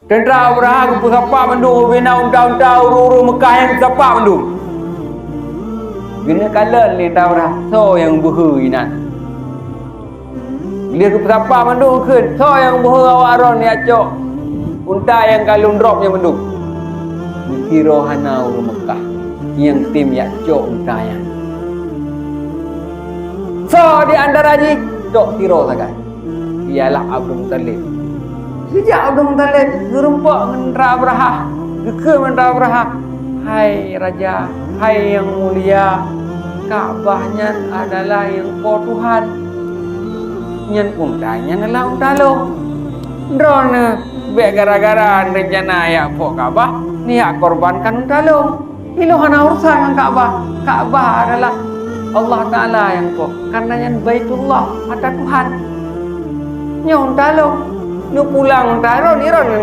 Tentera Abraha ke pusapa mendung bina unta-unta uru-uru Mekah yang pusapa mendung. Guna kala ni Abraha so yang berherinan. Dia ke pusapa mendung ke so yang berheri aron ni acok. Unta yang kalung drop yang mendung. Dikira hana uru Mekah yang tim yak cok unta yang. So di antara ni cok tiro sagai. Ialah Abdul Muttalib. Sejak Abdul Muttalib gerempak dengan Abraha, geke dengan Abraha. Hai raja, hai yang mulia, Kaabahnya adalah yang po Tuhan. Nyen untanya adalah unta lo. Drone be gara-gara rencana ya po Kaabah, ni hak korbankan unta lo. Ilo hana urusan dengan Kaabah. Kaabah adalah Allah Ta'ala yang po. Karenanya Baitullah ada Tuhan. Nya unta lo. Lu pulang unta lo ni ron